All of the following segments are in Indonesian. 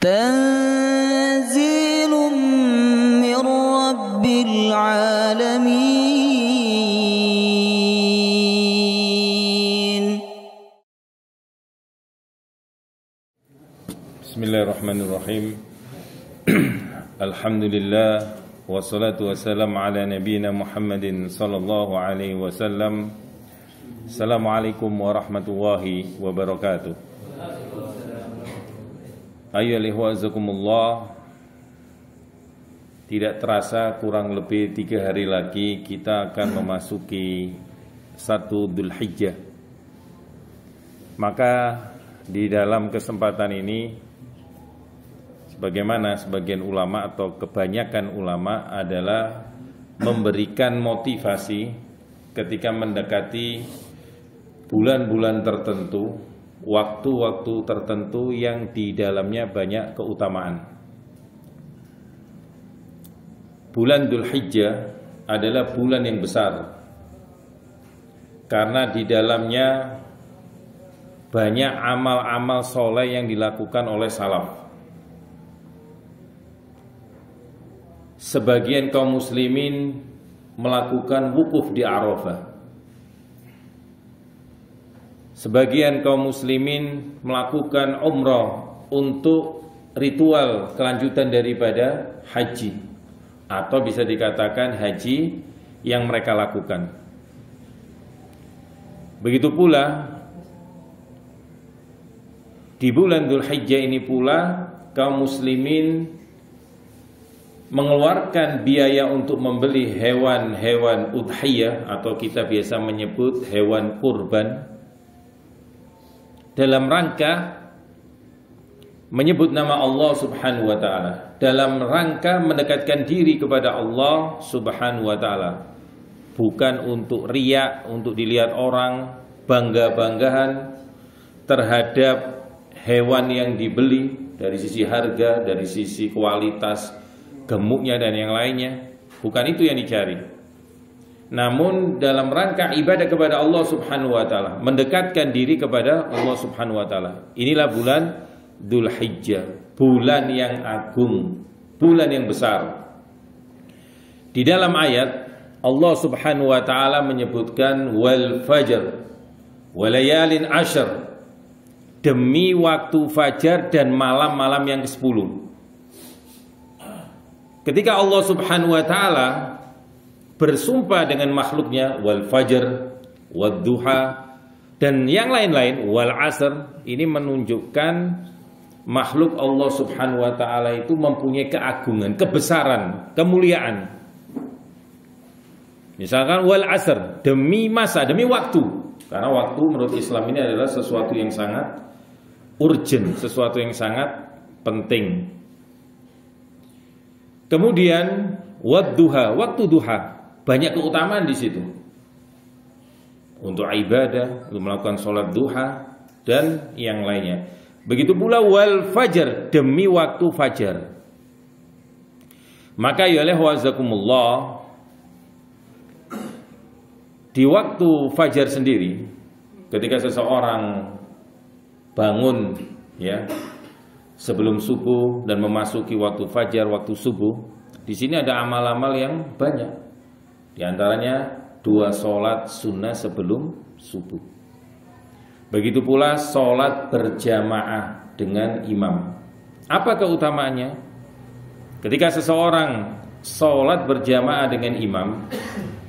تنزيل من رب العالمين. Bismillahirrahmanirrahim. Alhamdulillah wassalatu wassalamu ala nabiyyina Muhammadin sallallahu alaihi wasallam. Assalamualaikum warahmatullahi wabarakatuh. Ayyuhal ikhwah azakumullah. Tidak terasa kurang lebih 3 hari lagi kita akan memasuki 1 Dzulhijjah. Maka di dalam kesempatan ini, bagaimana sebagian ulama atau kebanyakan ulama adalah memberikan motivasi ketika mendekati bulan-bulan tertentu, waktu-waktu tertentu yang di dalamnya banyak keutamaan. Bulan Dzulhijjah adalah bulan yang besar karena di dalamnya banyak amal-amal soleh yang dilakukan oleh salaf. Sebagian kaum muslimin melakukan wukuf di Arafah. Sebagian kaum muslimin melakukan umrah untuk ritual kelanjutan daripada haji, atau bisa dikatakan haji yang mereka lakukan. Begitu pula di bulan Dzulhijjah ini pula kaum muslimin mengeluarkan biaya untuk membeli hewan-hewan udhiyah atau kita biasa menyebut hewan kurban dalam rangka menyebut nama Allah Subhanahu wa taala, dalam rangka mendekatkan diri kepada Allah Subhanahu wa taala, bukan untuk riya, untuk dilihat orang, bangga-banggahan terhadap hewan yang dibeli dari sisi harga, dari sisi kualitas gemuknya dan yang lainnya. Bukan itu yang dicari. Namun dalam rangka ibadah kepada Allah Subhanahu wa taala, mendekatkan diri kepada Allah Subhanahu wa taala. Inilah bulan Dzulhijjah, bulan yang agung, bulan yang besar. Di dalam ayat Allah Subhanahu wa taala menyebutkan wal fajr walayalin ashr, demi waktu fajar dan malam-malam yang ke-10. Ketika Allah Subhanahu wa taala bersumpah dengan makhluknya wal fajr, wad duha dan yang lain-lain wal asr, ini menunjukkan makhluk Allah Subhanahu wa taala itu mempunyai keagungan, kebesaran, kemuliaan. Misalkan wal asr, demi masa, demi waktu. Karena waktu menurut Islam ini adalah sesuatu yang sangat urgent, sesuatu yang sangat penting. Kemudian wadduha, waktu duha, banyak keutamaan di situ. Untuk ibadah, untuk melakukan sholat duha dan yang lainnya. Begitu pula wal fajar, demi waktu fajar. Maka ya wazakumullah, di waktu fajar sendiri, ketika seseorang bangun ya sebelum subuh dan memasuki waktu fajar, waktu subuh, di sini ada amal-amal yang banyak. Di antaranya 2 sholat sunnah sebelum subuh. Begitu pula sholat berjamaah dengan imam. Apa keutamaannya? Ketika seseorang sholat berjamaah dengan imam,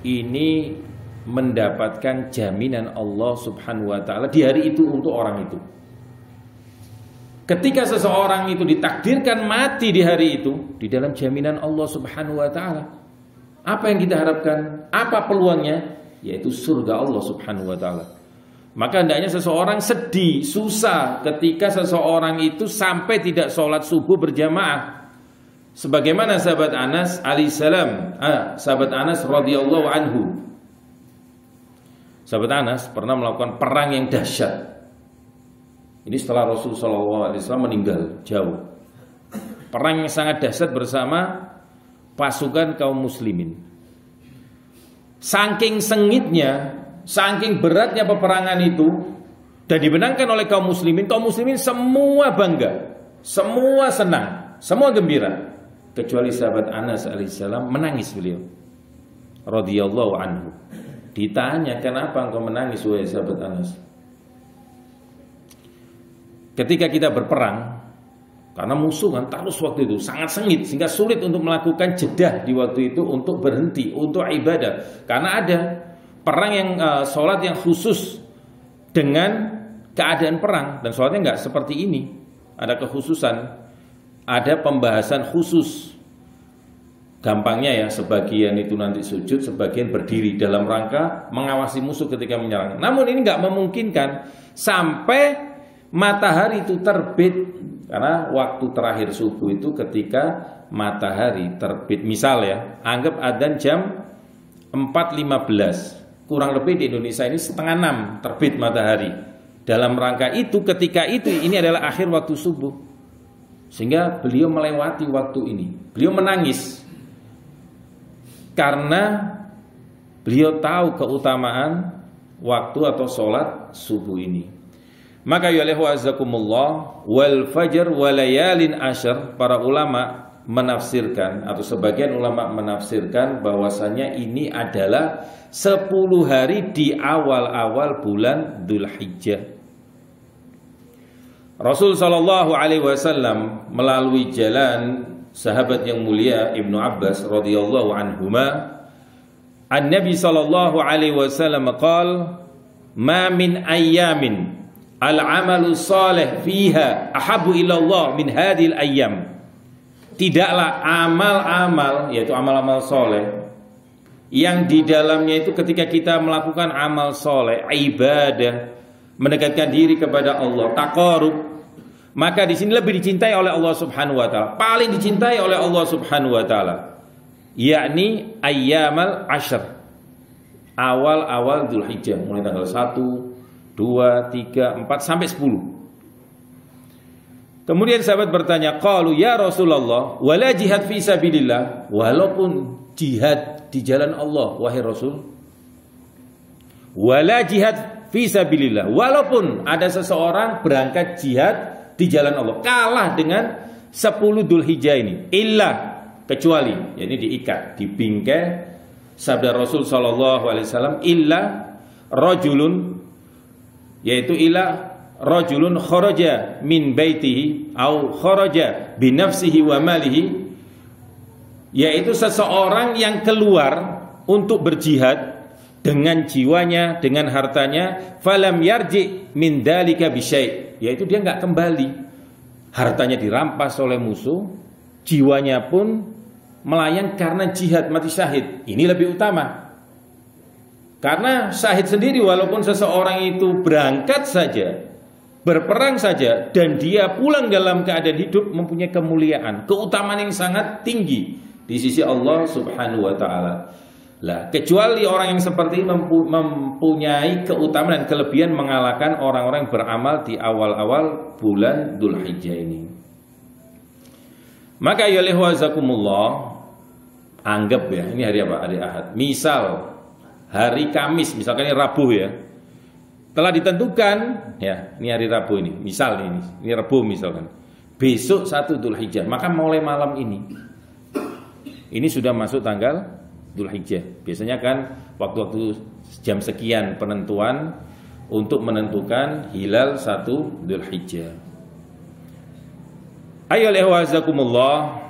ini mendapatkan jaminan Allah Subhanahu wa taala di hari itu untuk orang itu. Ketika seseorang itu ditakdirkan mati di hari itu, di dalam jaminan Allah Subhanahu wa taala. Apa yang kita harapkan? Apa peluangnya? Yaitu surga Allah Subhanahu wa taala. Maka hendaknya seseorang sedih, susah ketika seseorang itu sampai tidak sholat subuh berjamaah. Sebagaimana sahabat Anas alaihissalam, sahabat Anas radhiyallahu anhu. Sahabat Anas pernah melakukan perang yang dahsyat. Ini setelah Rasulullah SAW meninggal jauh. Perang yang sangat dahsyat bersama pasukan kaum muslimin. Saking sengitnya, saking beratnya peperangan itu, dan dimenangkan oleh kaum muslimin semua bangga. Semua senang, semua gembira, kecuali sahabat Anas alaihissalam menangis beliau radhiyallahu anhu. Ditanya, kenapa engkau menangis wahai sahabat Anas? Ketika kita berperang, karena musuh kan terus waktu itu sangat sengit sehingga sulit untuk melakukan jedah di waktu itu untuk berhenti untuk ibadah. Karena ada perang yang sholat yang khusus dengan keadaan perang, dan sholatnya nggak seperti ini. Ada kekhususan, ada pembahasan khusus. Gampangnya ya, sebagian itu nanti sujud, sebagian berdiri dalam rangka mengawasi musuh ketika menyerang. Namun ini nggak memungkinkan sampai matahari itu terbit, karena waktu terakhir subuh itu ketika matahari terbit. Misal ya, anggap adzan jam 4.15, kurang lebih di Indonesia ini 5:30 terbit matahari. Dalam rangka itu, ketika itu ini adalah akhir waktu subuh, sehingga beliau melewati waktu ini. Beliau menangis karena beliau tahu keutamaan waktu atau sholat subuh ini. Maka ya azakumullah, wal fajr walayalin asyr, para ulama menafsirkan atau sebagian ulama menafsirkan bahwasanya ini adalah 10 hari di awal-awal bulan Dzulhijjah. Rasul sallallahu alaihi wasallam melalui jalan sahabat yang mulia Ibnu Abbas radhiyallahu anhuma, An-Nabi sallallahu alaihi wasallam qala, "Ma min ayyamin al-amalu salih fiha ahabbu ila Allah min hadhil ayyam." Tidaklah amal-amal, yaitu amal-amal soleh, yang di dalamnya itu ketika kita melakukan amal soleh, ibadah, mendekatkan diri kepada Allah, taqarrub, maka di sini lebih dicintai oleh Allah Subhanahu wa taala, paling dicintai oleh Allah Subhanahu wa taala, yakni ayyamal ashr, awal-awal Dzulhijjah, mulai tanggal 1, 2, 3, 4 sampai 10. Kemudian sahabat bertanya, qalu ya Rasulullah, wala jihad fi sabilillah, walaupun jihad di jalan Allah wahai Rasul. Wala jihad fi sabilillah, walaupun ada seseorang berangkat jihad di jalan Allah, kalah dengan 10 Dzulhijjah ini, illa, kecuali, ini diikat, dibingkai sabda Rasul sallallahu alaihi wasallam, illa rajulun, yaitu illa rajulun kharaja min baitihi au kharaja bi nafsihi wa malihi, yaitu seseorang yang keluar untuk berjihad dengan jiwanya, dengan hartanya, falam yarji min dalika bi syai', yaitu dia enggak kembali, hartanya dirampas oleh musuh, jiwanya pun melayang karena jihad, mati syahid. Ini lebih utama. Karena syahid sendiri, walaupun seseorang itu berangkat saja, berperang saja, dan dia pulang dalam keadaan hidup, mempunyai kemuliaan, keutamaan yang sangat tinggi di sisi Allah Subhanahu wa taala. Lah, kecuali orang yang seperti ini mempunyai keutamaan dan kelebihan mengalahkan orang-orang yang beramal di awal-awal bulan Dzulhijjah ini. Maka ya wazakumullah, anggap ya, ini hari apa? Hari Ahad. Misal hari Kamis, misalkan ini Rabu ya, telah ditentukan ya, ini hari Rabu ini, misal ini Rabu misalkan, besok 1 Dzulhijjah, maka mulai malam ini sudah masuk tanggal Dzulhijjah. Biasanya kan waktu-waktu jam sekian penentuan untuk menentukan hilal 1 Dzulhijjah. Ayo wazakumullah,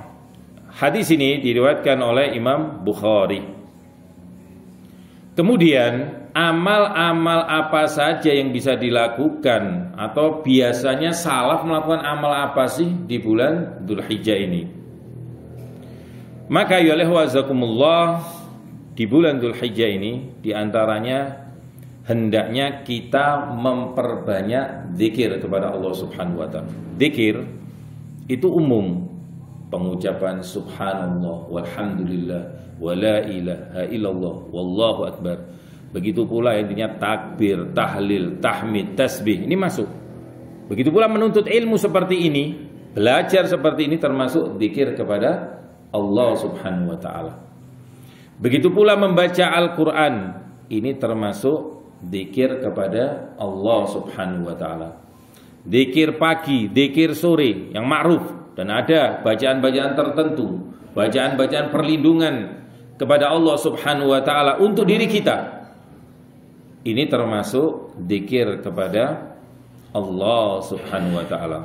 hadis ini diriwayatkan oleh Imam Bukhari. Kemudian amal-amal apa saja yang bisa dilakukan, atau biasanya salaf melakukan amal apa sih di bulan Dzulhijjah ini? Maka ya wazakumullah, di bulan Dzulhijjah ini diantaranya hendaknya kita memperbanyak zikir kepada Allah Subhanahu wa taala. Zikir itu umum, pengucapan subhanallah walhamdulillah wala ilaha illallah wallahu akbar. Begitu pula intinya takbir, tahlil, tahmid, tasbih, ini masuk. Begitu pula menuntut ilmu seperti ini, belajar seperti ini termasuk zikir kepada Allah Subhanahu wa taala. Begitu pula membaca Al-Qur'an, ini termasuk zikir kepada Allah Subhanahu wa taala. Dzikir pagi, dzikir sore yang ma'ruf, dan ada bacaan-bacaan tertentu, bacaan-bacaan perlindungan kepada Allah Subhanahu wa taala untuk diri kita. Ini termasuk dzikir kepada Allah Subhanahu wa taala.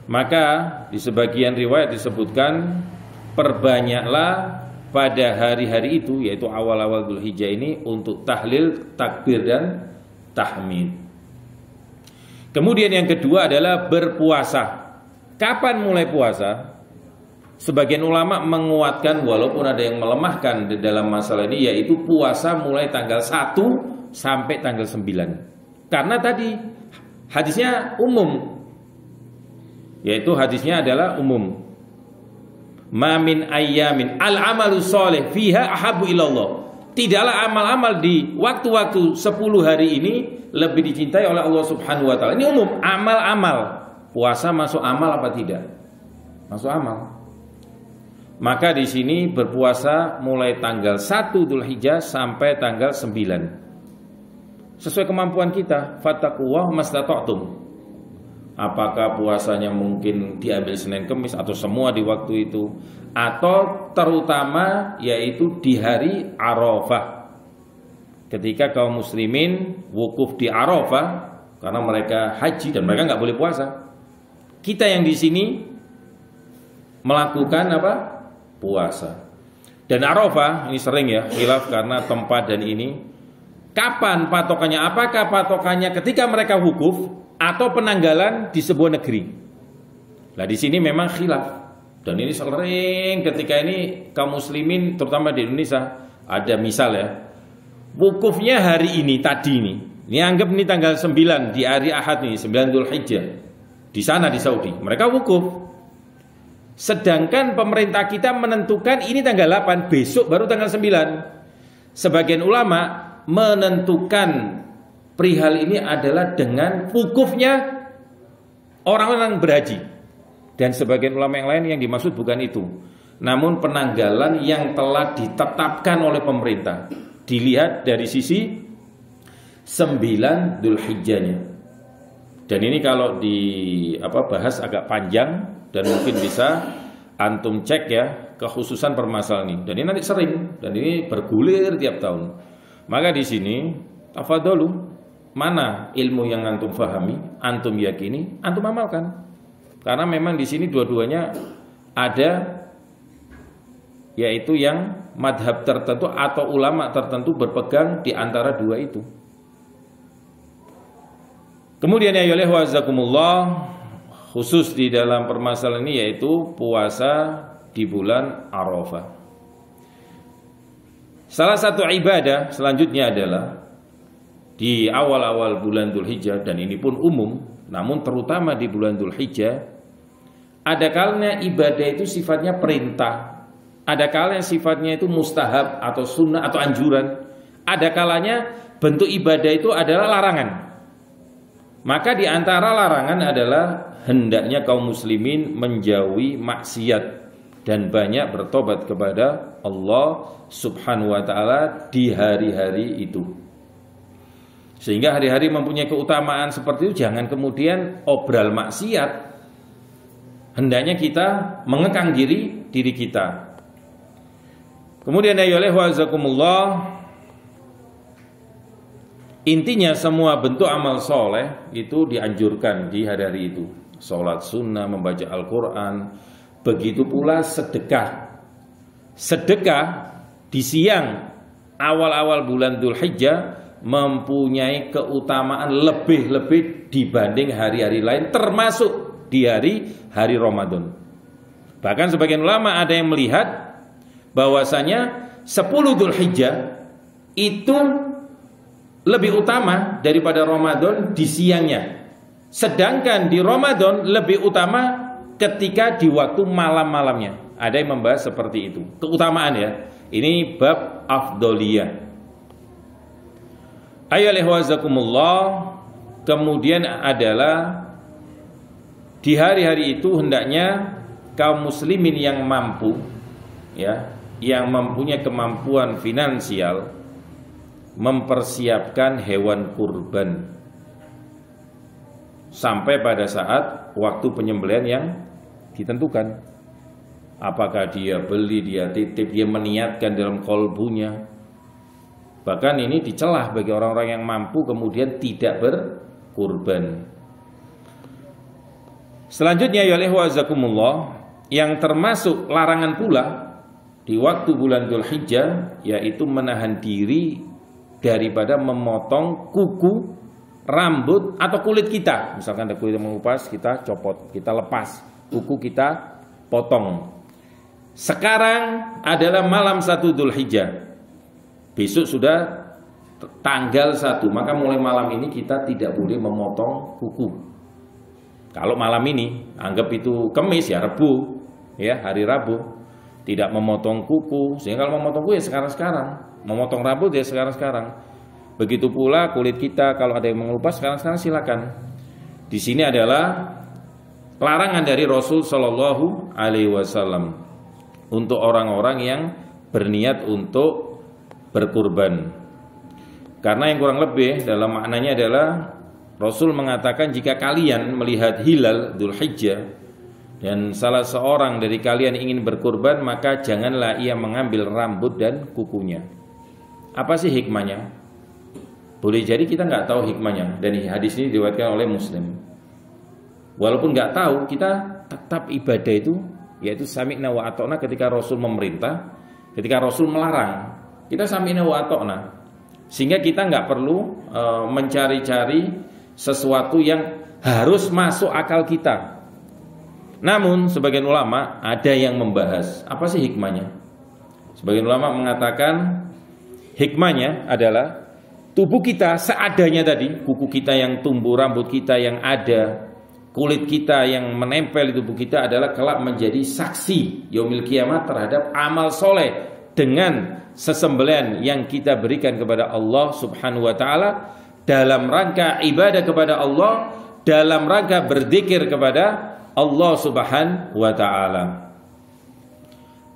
Maka di sebagian riwayat disebutkan, perbanyaklah pada hari-hari itu, yaitu awal-awal Dzulhijjah ini, untuk tahlil, takbir dan tahmid. Kemudian yang kedua adalah berpuasa. Kapan mulai puasa? Sebagian ulama menguatkan, walaupun ada yang melemahkan di dalam masalah ini, yaitu puasa mulai tanggal 1 sampai tanggal 9. Karena tadi hadisnya umum, yaitu hadisnya adalah umum. Ma min ayyamin al-amalu sholih fiha ahabbu ilallah. Tidaklah amal-amal di waktu-waktu 10 hari ini lebih dicintai oleh Allah Subhanahu wa taala. Ini umum, amal-amal. Puasa masuk amal apa tidak? Masuk amal. Maka di sini berpuasa mulai tanggal 1 Dzulhijjah sampai tanggal 9. Sesuai kemampuan kita, fattaqullaha mastata'tum. Apakah puasanya mungkin diambil Senin Kemis atau semua di waktu itu, atau terutama yaitu di hari Arafah, ketika kaum muslimin wukuf di Arafah karena mereka haji dan mereka nggak boleh puasa. Kita yang di sini melakukan apa? Puasa. Dan Arafah ini sering ya khilaf karena tempat dan ini. Kapan patokannya? Apakah patokannya ketika mereka wukuf atau penanggalan di sebuah negeri? Nah di sini memang khilaf. Dan ini sering ketika ini kaum muslimin terutama di Indonesia ada misal ya, wukufnya hari ini tadi ini anggap ini tanggal 9 di hari Ahad nih, 9 Dzulhijjah. Di sana di Saudi mereka wukuf. Sedangkan pemerintah kita menentukan ini tanggal 8, besok baru tanggal 9. Sebagian ulama menentukan perihal ini adalah dengan wukufnya orang-orang berhaji. Dan sebagian ulama yang lain yang dimaksud bukan itu, namun penanggalan yang telah ditetapkan oleh pemerintah. Dilihat dari sisi 9 Dzulhijjahnya. Dan ini kalau bahas agak panjang dan mungkin bisa antum cek ya kekhususan permasalahan ini. Dan ini nanti sering dan ini bergulir tiap tahun. Maka di sini tafadhalu, mana ilmu yang antum fahami, antum yakini, antum amalkan. Karena memang di sini dua-duanya ada, yaitu yang madhab tertentu atau ulama tertentu berpegang di antara dua itu. Kemudian ya wazakumullah, khusus di dalam permasalahan ini yaitu puasa di bulan Arafah. Salah satu ibadah selanjutnya adalah di awal-awal bulan Dzulhijjah, dan ini pun umum, namun terutama di bulan Dzulhijjah, ada kalanya ibadah itu sifatnya perintah, ada kalanya sifatnya itu mustahab atau sunnah atau anjuran, ada kalanya bentuk ibadah itu adalah larangan. Maka di antara larangan adalah hendaknya kaum muslimin menjauhi maksiat dan banyak bertobat kepada Allah Subhanahu wa taala di hari-hari itu. Sehingga hari-hari mempunyai keutamaan seperti itu, jangan kemudian obral maksiat. Hendaknya kita mengekang diri kita. Kemudian ya wazakumullah, intinya semua bentuk amal soleh itu dianjurkan di hari-hari itu. Sholat sunnah, membaca Al-Quran, begitu pula sedekah. Sedekah di siang awal-awal bulan Dzulhijjah mempunyai keutamaan lebih-lebih dibanding hari-hari lain, termasuk di hari Ramadan. Bahkan sebagian ulama ada yang melihat bahwasanya 10 Dzulhijjah itu lebih utama daripada Ramadan di siangnya. Sedangkan di Ramadan lebih utama ketika di waktu malam-malamnya. Ada yang membahas seperti itu. Keutamaan ya. Ini bab afdoliyah. Ayyuhallazina, kemudian adalah di hari-hari itu hendaknya kaum muslimin yang mampu ya, yang mempunyai kemampuan finansial mempersiapkan hewan kurban. sampai pada saat waktu penyembelihan yang ditentukan. Apakah dia beli, dia titip, dia meniatkan dalam kolbunya. Bahkan ini dicelah bagi orang-orang yang mampu kemudian tidak berkurban. Selanjutnya ya wa'azakumullah, yang termasuk larangan pula di waktu bulan Dzulhijjah, yaitu menahan diri daripada memotong kuku, rambut atau kulit kita. Misalkan ada kulit yang mengupas, kita copot, kita lepas, kuku kita potong. Sekarang adalah malam 1 Dzulhijjah. Besok sudah tanggal 1, maka mulai malam ini kita tidak boleh memotong kuku. Kalau malam ini, anggap itu Kamis ya, Rebu, ya hari Rabu, tidak memotong kuku. Sehingga kalau memotong kuku ya sekarang-sekarang, memotong rambut ya sekarang-sekarang. Begitu pula kulit kita, kalau ada yang mengelupas sekarang-sekarang silakan. Di sini adalah larangan dari Rasul Shallallahu Alaihi Wasallam untuk orang-orang yang berniat untuk berkurban. Karena yang kurang lebih dalam maknanya adalah Rasul mengatakan jika kalian melihat hilal Dzulhijjah dan salah seorang dari kalian ingin berkurban, maka janganlah ia mengambil rambut dan kukunya. Apa sih hikmahnya? Boleh jadi kita nggak tahu hikmahnya, dan hadis ini diriwayatkan oleh Muslim. Walaupun nggak tahu, kita tetap ibadah itu, yaitu sami'na wa ata'na. Ketika Rasul memerintah, ketika Rasul melarang, kita sami'na wa ata'na. Sehingga kita nggak perlu mencari-cari sesuatu yang harus masuk akal kita. Namun sebagian ulama ada yang membahas apa sih hikmahnya. Sebagian ulama mengatakan hikmahnya adalah tubuh kita seadanya tadi, kuku kita yang tumbuh, rambut kita yang ada, kulit kita yang menempel di tubuh kita adalah kelak menjadi saksi yaumil kiamat terhadap amal soleh dengan sesembelihan yang kita berikan kepada Allah Subhanahu wa taala dalam rangka ibadah kepada Allah, dalam rangka berzikir kepada Allah Subhanahu wa taala.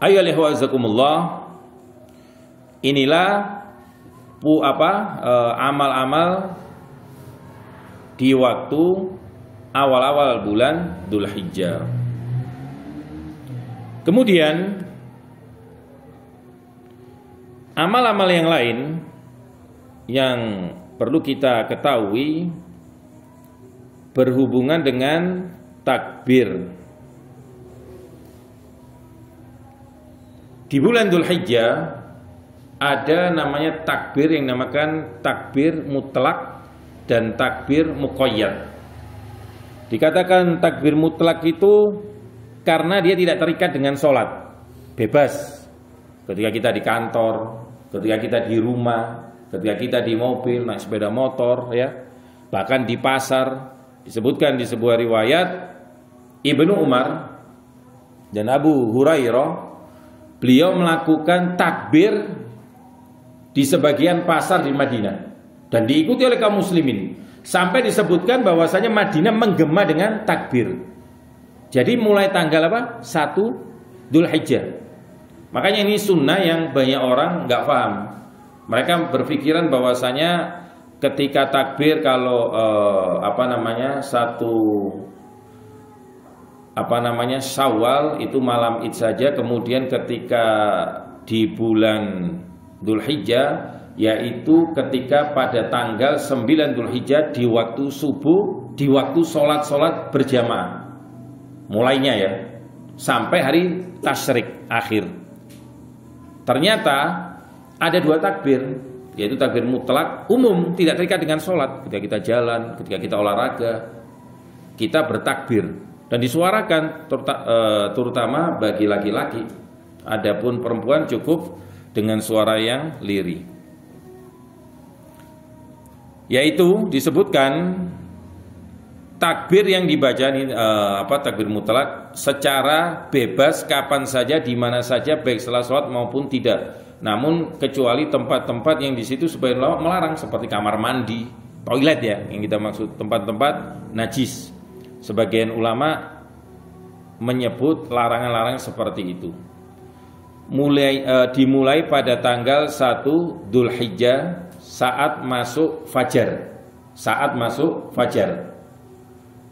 Ayyuhal ikhwazakumullah, inilah amal-amal di waktu awal-awal bulan Dzulhijjah. Kemudian amal-amal yang lain yang perlu kita ketahui berhubungan dengan takbir. Di bulan Dzulhijjah ada namanya takbir yang dinamakan takbir mutlak dan takbir muqayyad. Dikatakan takbir mutlak itu karena dia tidak terikat dengan sholat, bebas. Ketika kita di kantor, ketika kita di rumah, ketika kita di mobil, naik sepeda motor, ya, bahkan di pasar. Disebutkan di sebuah riwayat Ibnu Umar dan Abu Hurairah, beliau melakukan takbir di sebagian pasar di Madinah dan diikuti oleh kaum muslimin. Sampai disebutkan bahwasanya Madinah menggema dengan takbir. Jadi mulai tanggal apa? 1 Dzulhijjah. Makanya ini sunnah yang banyak orang nggak paham. Mereka berpikiran bahwasanya ketika takbir kalau Syawal itu malam Id saja. Kemudian ketika di bulan Dzulhijjah, yaitu ketika pada tanggal 9 Dzulhijjah di waktu subuh, di waktu sholat berjamaah mulainya ya, sampai hari tasyrik akhir. Ternyata ada 2 takbir, yaitu takbir mutlak umum, tidak terikat dengan sholat. Ketika kita jalan, ketika kita olahraga, kita bertakbir dan disuarakan terutama bagi laki-laki. Adapun perempuan cukup dengan suara yang lirih. Yaitu disebutkan takbir yang dibaca takbir mutlak secara bebas kapan saja, di mana saja, baik setelah sholat maupun tidak. Namun kecuali tempat-tempat yang di situ sebagian ulama melarang, seperti kamar mandi, toilet ya, yang kita maksud tempat-tempat najis. Sebagian ulama menyebut larangan-larangan seperti itu. Dimulai pada tanggal 1 Dzulhijjah saat masuk fajar.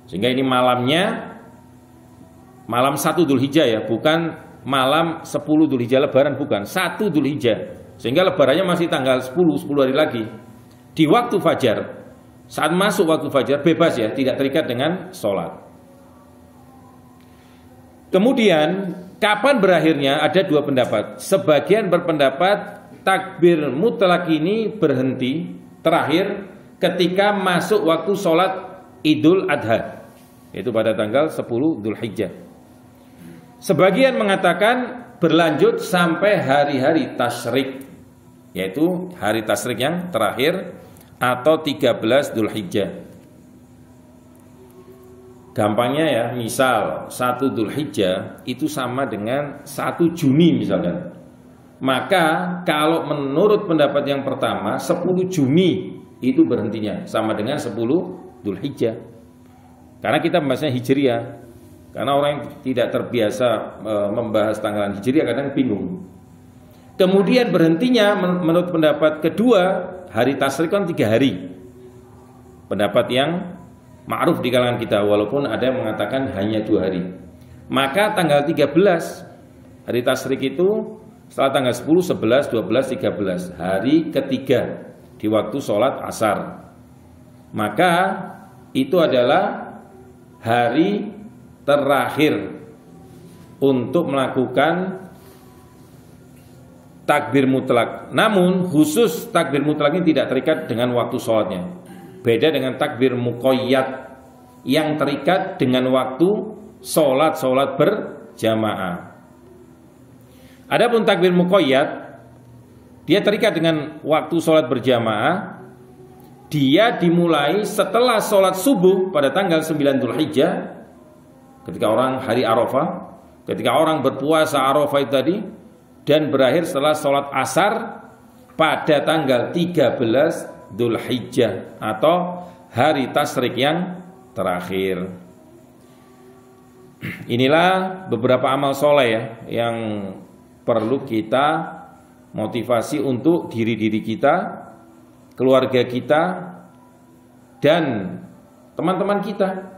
Sehingga ini malamnya malam 1 Dzulhijjah ya, bukan malam 10 Dzulhijjah Lebaran, bukan, 1 Dzulhijjah. Sehingga lebarannya masih tanggal 10 hari lagi. Di waktu fajar, saat masuk waktu fajar bebas ya, tidak terikat dengan sholat. Kemudian kapan berakhirnya? Ada dua pendapat. Sebagian berpendapat takbir mutlak ini berhenti terakhir ketika masuk waktu sholat Idul Adha, yaitu pada tanggal 10 Dzulhijjah. Sebagian mengatakan berlanjut sampai hari-hari tasyrik, yaitu hari tasyrik yang terakhir atau 13 Dzulhijjah. Gampangnya ya, misal 1 Dzulhijjah itu sama dengan 1 Juni misalkan. Maka kalau menurut pendapat yang pertama 10 Juni itu berhentinya sama dengan 10 Dzulhijjah. Karena kita membahasnya Hijriah. Karena orang yang tidak terbiasa membahas tanggalan Hijriah kadang bingung. Kemudian berhentinya menurut pendapat kedua, hari tasyrik kan 3 hari. Pendapat yang ma'ruf di kalangan kita, walaupun ada yang mengatakan hanya 2 hari. Maka tanggal 13 hari tasyrik itu setelah tanggal 10, 11, 12, 13, hari ketiga di waktu sholat asar. Maka itu adalah hari terakhir untuk melakukan takbir mutlak. Namun khusus takbir mutlak ini tidak terikat dengan waktu sholatnya. Beda dengan takbir muqayyad yang terikat dengan waktu sholat berjamaah. Adapun takbir muqayyad, dia terikat dengan waktu sholat berjamaah. Dia dimulai setelah sholat subuh pada tanggal 9 Dzulhijjah, ketika orang hari Arafah, ketika orang berpuasa Arafah itu tadi, dan berakhir setelah sholat asar pada tanggal 13 Dzulhijjah atau hari tasyrik yang terakhir. Inilah beberapa amal soleh ya, yang perlu kita motivasi untuk diri-diri kita, keluarga kita, dan teman-teman kita.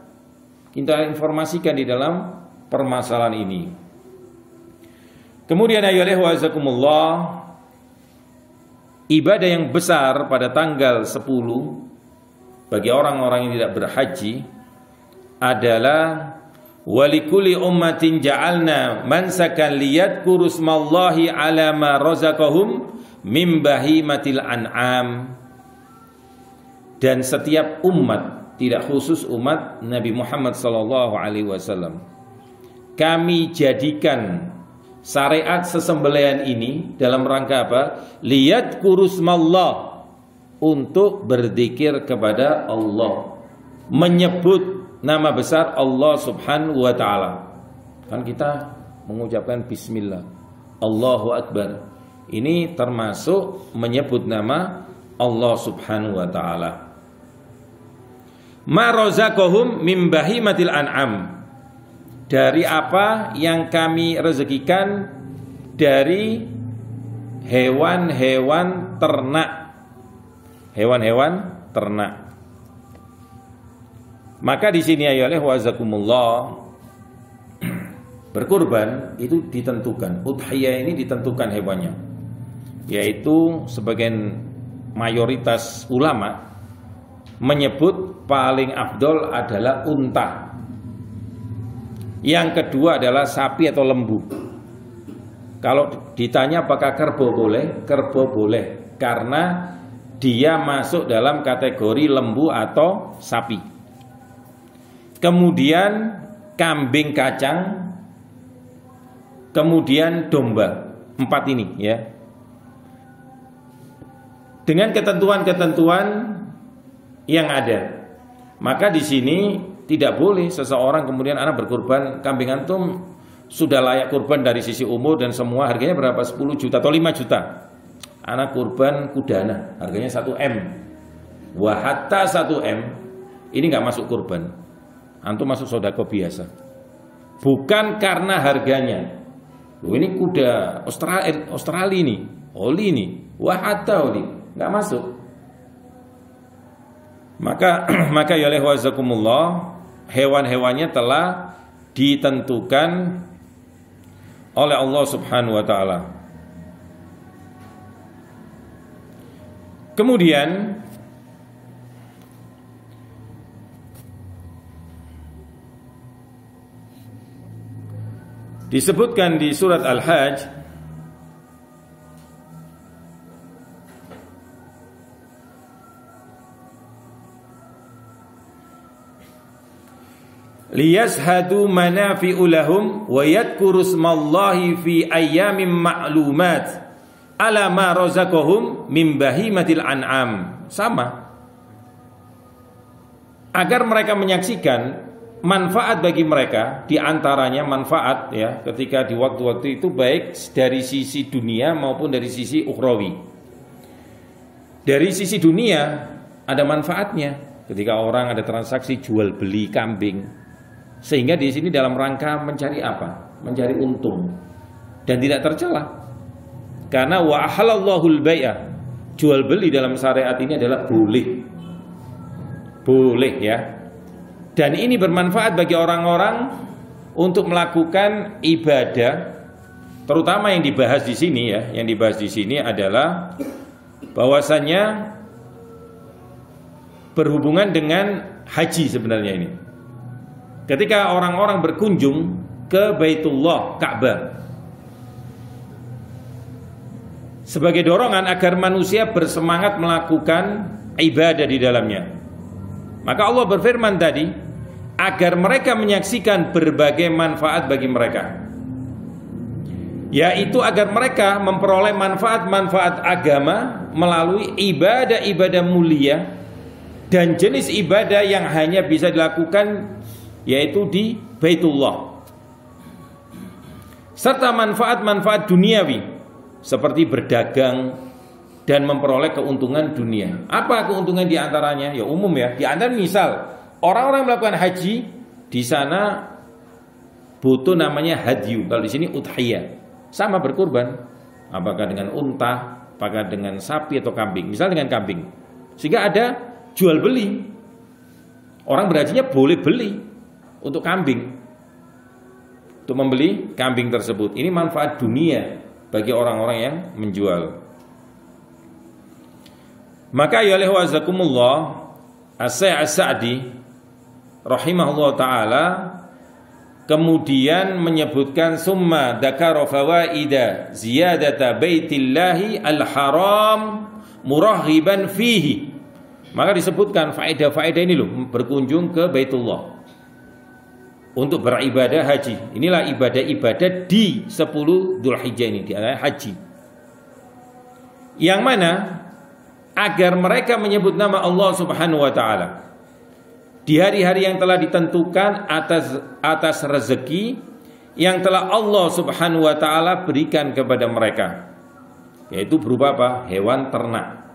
Kita informasikan di dalam permasalahan ini. Kemudian ayyuhal wazakumullah, ibadah yang besar pada tanggal 10 bagi orang-orang yang tidak berhaji adalah walikulli ummatin ja'alna mansakan liyadhkuru smallahi ala ma razaqahum min bahimatil an'am. Dan setiap umat, tidak khusus umat Nabi Muhammad SAW, kami jadikan syariat sesembelihan ini dalam rangka apa? Liyadhkuru smallah, untuk berzikir kepada Allah, menyebut nama besar Allah Subhanahu wa taala. Kan kita mengucapkan bismillah, Allahu Akbar. Ini termasuk menyebut nama Allah Subhanahu wa taala. Ma razaqahum min bahimatil an'am, dari apa yang kami rezekikan dari hewan-hewan ternak. Hewan-hewan ternak. Maka di sini ayolah wazakumullah, berkurban itu ditentukan. Udhiyah ini ditentukan hewannya, yaitu sebagian mayoritas ulama menyebut paling afdol adalah unta. Yang kedua adalah sapi atau lembu. Kalau ditanya apakah kerbau boleh? Kerbau boleh, karena dia masuk dalam kategori lembu atau sapi. Kemudian kambing kacang, kemudian domba. 4 ini ya. Dengan ketentuan-ketentuan yang ada. Maka di sini tidak boleh seseorang kemudian anak berkurban kambing antum sudah layak kurban dari sisi umur dan semua, harganya berapa? 10 juta atau 5 juta. Anak kurban kudana harganya 1 M. Wa hatta 1 M ini nggak masuk kurban. Antum masuk sodako biasa. Bukan karena harganya. Loh, ini kuda Australia nih, oli nih, wa hatta oli, nggak masuk. Maka ya wazakumullah, hewan-hewannya telah ditentukan oleh Allah Subhanahu wa taala. Kemudian disebutkan di surat Al-Hajj liyashhadu manafi'u lahum wa yadhkuru ismallahi fi ayyamin ma'lumat ala ma razaqahum min bahimatil an'am. Sama, agar mereka menyaksikan manfaat bagi mereka, diantaranya manfaat ya ketika di waktu-waktu itu, baik dari sisi dunia maupun dari sisi ukhrawi. Dari sisi dunia ada manfaatnya ketika orang ada transaksi jual beli kambing, sehingga di sini dalam rangka mencari apa? Mencari untung dan tidak tercela. Karena wa ahallallahul bai'a, jual beli dalam syariat ini adalah boleh. Boleh ya. Dan ini bermanfaat bagi orang-orang untuk melakukan ibadah, terutama yang dibahas di sini ya. Yang dibahas di sini adalah bahwasannya berhubungan dengan haji sebenarnya ini. Ketika orang-orang berkunjung ke Baitullah, Ka'bah, sebagai dorongan agar manusia bersemangat melakukan ibadah di dalamnya, maka Allah berfirman tadi, agar mereka menyaksikan berbagai manfaat bagi mereka, yaitu agar mereka memperoleh manfaat-manfaat agama melalui ibadah-ibadah mulia dan jenis ibadah yang hanya bisa dilakukan yaitu di Baitullah, serta manfaat-manfaat duniawi seperti berdagang dan memperoleh keuntungan dunia. Apa keuntungan diantaranya? Ya umum ya. Di antara misal orang-orang melakukan haji di sana butuh namanya hadyu. Kalau di sini udhiyah, sama berkurban. Apakah dengan unta, apakah dengan sapi atau kambing? Misal dengan kambing, sehingga ada jual beli. Orang berhajinya boleh beli untuk kambing, untuk membeli kambing tersebut. Ini manfaat dunia bagi orang-orang yang menjual. Maka ya wazakumullah, As-Syaikh As-Sa'di rahimahullah ta'ala kemudian menyebutkan summa dzakara fawaida ziyadata baitillahi al-haram muraghiban fihi. Maka disebutkan faedah-faedah ini loh, berkunjung ke Baitullah untuk beribadah haji. Inilah ibadah-ibadah di 10 Dzulhijjah ini, di antara haji. Yang mana agar mereka menyebut nama Allah Subhanahu wa taala di hari-hari yang telah ditentukan atas rezeki yang telah Allah Subhanahu wa taala berikan kepada mereka, yaitu berupa apa? Hewan ternak.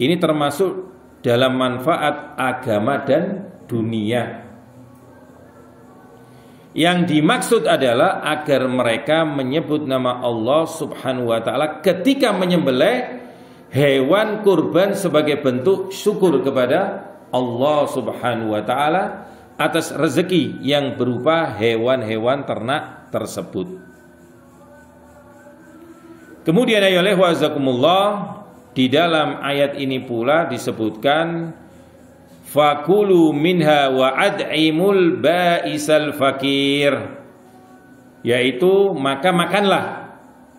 Ini termasuk dalam manfaat agama dan dunia. Yang dimaksud adalah agar mereka menyebut nama Allah Subhanahu wa taala ketika menyembelih hewan kurban sebagai bentuk syukur kepada Allah Subhanahu wa taala atas rezeki yang berupa hewan-hewan ternak tersebut. Kemudian ayolah wazakumullah, di dalam ayat ini pula disebutkan fakulu minha wa ad'imul ba'isal fakir, yaitu maka makanlah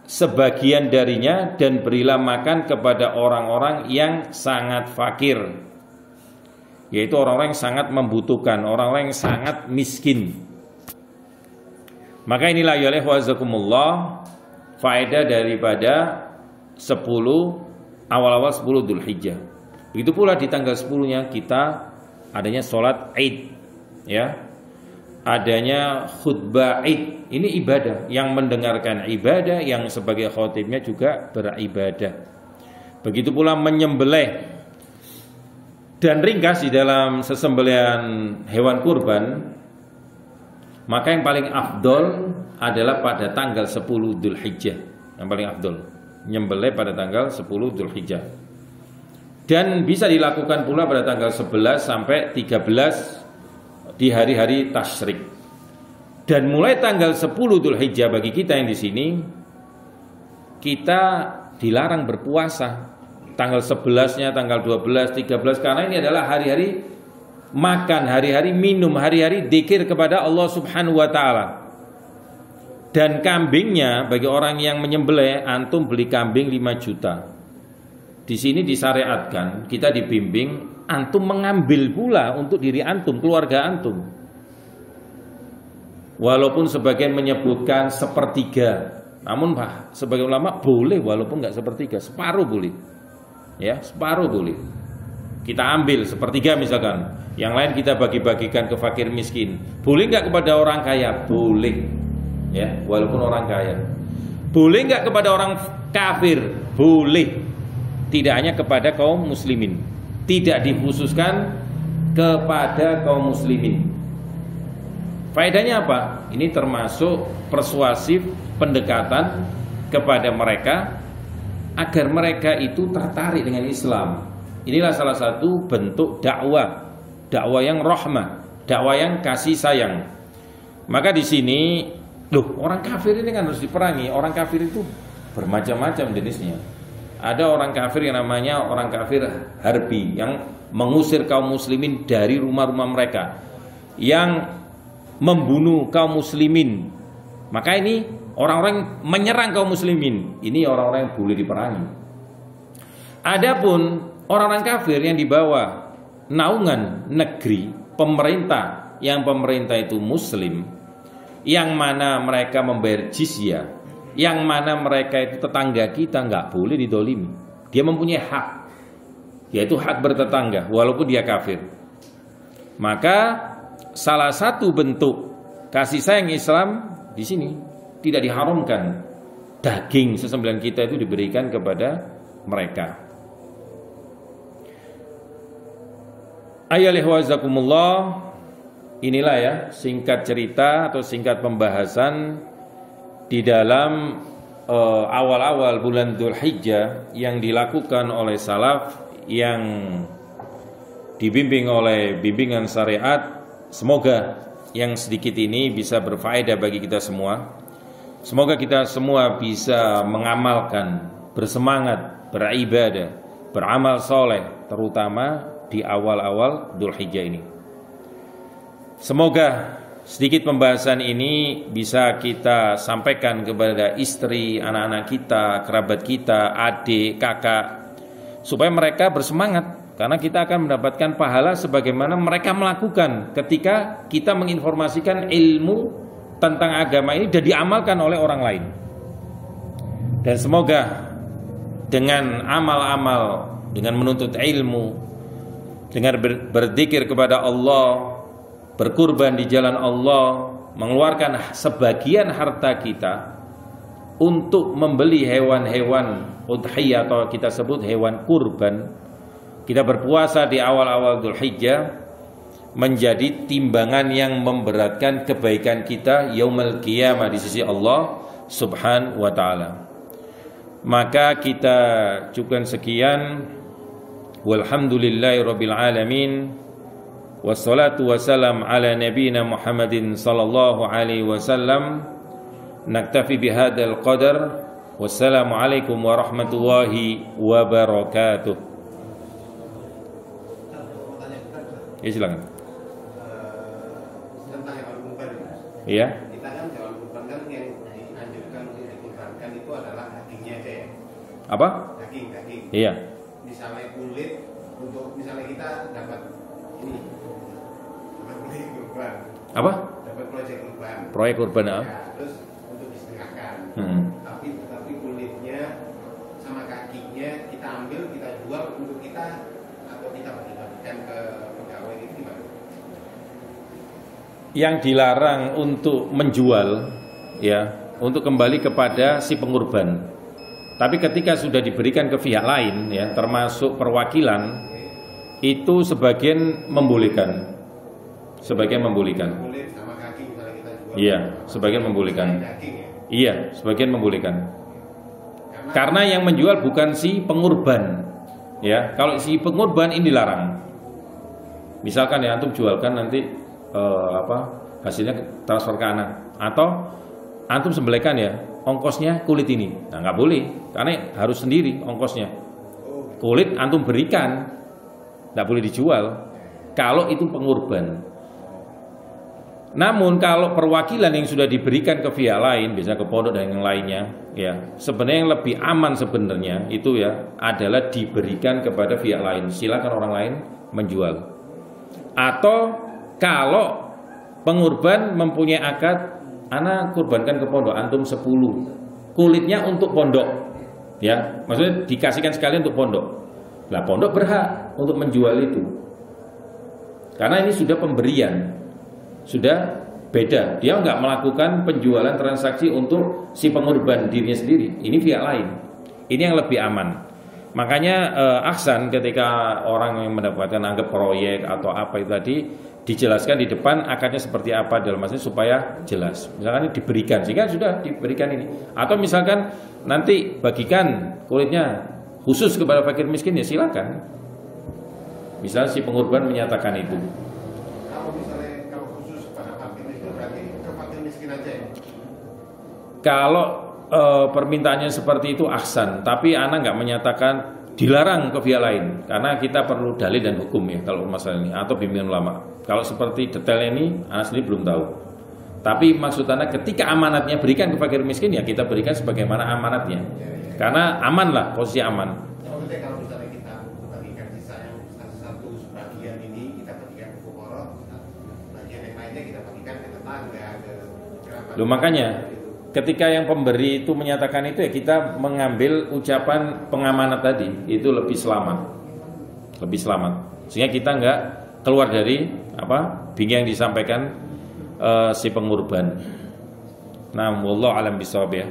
sebagian darinya dan berilah makan kepada orang-orang yang sangat fakir, yaitu orang-orang yang sangat membutuhkan, orang-orang yang sangat miskin. Maka inilah ya wazakumullah faedah daripada 10 awal-awal 10 Dzulhijjah. Begitu pula di tanggal 10-nya kita adanya sholat Id, ya, adanya khutbah Id. Ini ibadah, yang mendengarkan ibadah, yang sebagai khotibnya juga beribadah. Begitu pula menyembelih. Dan ringkas di dalam sesembelihan hewan kurban, maka yang paling afdol adalah pada tanggal 10 Dzulhijjah. Yang paling afdol menyembelih pada tanggal 10 Dzulhijjah. Dan bisa dilakukan pula pada tanggal 11 sampai 13 di hari-hari tasyrik. Dan mulai tanggal 10 Dzulhijjah bagi kita yang di sini, kita dilarang berpuasa. Tanggal 11-nya, tanggal 12, 13, karena ini adalah hari-hari makan, hari-hari minum, hari-hari dzikir kepada Allah Subhanahu wa taala. Dan kambingnya bagi orang yang menyembelih, antum beli kambing 5 juta. Di sini disyariatkan, kita dibimbing antum mengambil pula untuk diri antum, keluarga antum. Walaupun sebagian menyebutkan sepertiga, namun sebagian ulama boleh walaupun nggak sepertiga, separuh boleh, ya separuh boleh. Kita ambil sepertiga misalkan, yang lain kita bagi-bagikan ke fakir miskin. Boleh nggak kepada orang kaya? Boleh, ya walaupun orang kaya. Boleh nggak kepada orang kafir? Boleh. Tidak hanya kepada kaum muslimin, tidak dikhususkan kepada kaum muslimin. Faedahnya apa? Ini termasuk persuasif pendekatan kepada mereka agar mereka itu tertarik dengan Islam. Inilah salah satu bentuk dakwah, dakwah yang rahmah, dakwah yang kasih sayang. Maka di sini, loh, orang kafir ini kan harus diperangi. Orang kafir itu bermacam-macam jenisnya. Ada orang kafir yang namanya orang kafir harbi, yang mengusir kaum muslimin dari rumah-rumah mereka, yang membunuh kaum muslimin. Maka ini orang-orang menyerang kaum muslimin. Ini orang-orang yang boleh diperangi. Adapun orang-orang kafir yang di bawah naungan negeri pemerintah, yang pemerintah itu muslim, yang mana mereka membayar jizyah, yang mana mereka itu tetangga kita, nggak boleh didolimi. Dia mempunyai hak, yaitu hak bertetangga walaupun dia kafir. Maka salah satu bentuk kasih sayang Islam di sini tidak diharamkan daging sesembelihan kita itu diberikan kepada mereka. Ayyuhal wazakumullah, inilah ya singkat cerita atau singkat pembahasan di dalam awal-awal bulan Dzulhijjah yang dilakukan oleh salaf yang dibimbing oleh bimbingan syariat. Semoga yang sedikit ini bisa berfaedah bagi kita semua. Semoga kita semua bisa mengamalkan, bersemangat, beribadah, beramal soleh, terutama di awal-awal Dzulhijjah ini. Semoga sedikit pembahasan ini bisa kita sampaikan kepada istri, anak-anak kita, kerabat kita, adik, kakak, supaya mereka bersemangat. Karena kita akan mendapatkan pahala sebagaimana mereka melakukan ketika kita menginformasikan ilmu tentang agama ini dan diamalkan oleh orang lain. Dan semoga dengan amal-amal, dengan menuntut ilmu, dengan berzikir kepada Allah, berkurban di jalan Allah, mengeluarkan sebagian harta kita untuk membeli hewan-hewan udhiyah atau kita sebut hewan kurban. Kita berpuasa di awal-awal Dzulhijjah menjadi timbangan yang memberatkan kebaikan kita yaumul qiyamah di sisi Allah Subhanahu wa taala. Maka kita cukupkan sekian. Walhamdulillahirabbil alamin. Wassalatu wassalam ala nabiyyina Muhammadin sallallahu alaihi wasallam. Naktafi bihadzal qadar. Wassalamualaikum warahmatullahi wabarakatuh. Ya silakan. Tentang hewan kurban. Iya. Kita kan hewan kurban kan yang dianjurkan untuk dikurbankan itu adalah dagingnya aja ya. Apa? Daging. Iya. Misalnya kulit, untuk misalnya kita dapat ini, dapat proyek kurban. Apa? Dapat proyek kurban. Proyek kurban Ya, terus untuk disetengahkan. Tapi kulitnya sama kakinya kita ambil, kita jual untuk kita atau kita bagi-bagikan ke pegawai itu gimana? Yang dilarang untuk menjual, ya, untuk kembali kepada si pengurban. Tapi ketika sudah diberikan ke pihak lain, ya, termasuk perwakilan, itu sebagian membolehkan. Sebagian membolehkan. Kulit sama kaki misalnya kita jual. Iya, sebagian membolehkan. Daging ya. Iya, sebagian membolehkan. Karena yang menjual bukan si pengurban. Ya, kalau si pengurban ini dilarang. Misalkan ya antum jualkan nanti hasilnya transfer ke anak, atau antum sembelihkan ya, ongkosnya kulit ini. Nah, nggak boleh, karena harus sendiri ongkosnya. Kulit antum berikan, nggak boleh dijual kalau itu pengorban. Namun kalau perwakilan yang sudah diberikan ke pihak lain, biasanya ke pondok dan yang lainnya, ya sebenarnya yang lebih aman sebenarnya itu ya adalah diberikan kepada pihak lain. Silakan orang lain menjual. Atau kalau pengurban mempunyai akad, ana kurbankan ke pondok antum 10, kulitnya untuk pondok, ya maksudnya dikasihkan sekalian untuk pondok. Nah, pondok berhak untuk menjual itu, karena ini sudah pemberian. Sudah beda, dia nggak melakukan penjualan transaksi untuk si pengorban dirinya sendiri. Ini pihak lain. Ini yang lebih aman. Makanya ahsan ketika orang yang mendapatkan anggap proyek atau apa itu tadi, dijelaskan di depan akadnya seperti apa dalam maksudnya supaya jelas. Misalkan diberikan, sehingga sudah diberikan ini. Atau misalkan nanti bagikan kulitnya khusus kepada fakir miskin, ya silakan. Misal si pengorban menyatakan itu. Kalau permintaannya seperti itu ahsan, tapi anak nggak menyatakan dilarang ke pihak lain, karena kita perlu dalil dan hukum ya kalau masalah ini, atau bimbingan ulama. Kalau seperti detailnya ini anak sendiri belum tahu. Tapi maksud anak ketika amanatnya berikan ke fakir miskin, ya kita berikan sebagaimana amanatnya, karena aman lah, posisi aman. Kalau misalnya kita bagikan sisa yang satu sebagian ini kita bagikan ke fuqara, bagian yang lainnya kita bagikan ke tetangga, ke kerabat. Loh, makanya ketika yang pemberi itu menyatakan itu, ya kita mengambil ucapan pengamanat tadi, itu lebih selamat, sehingga kita nggak keluar dari bingkai yang disampaikan si pengurban. Nah, wallahu alam bisawab ya.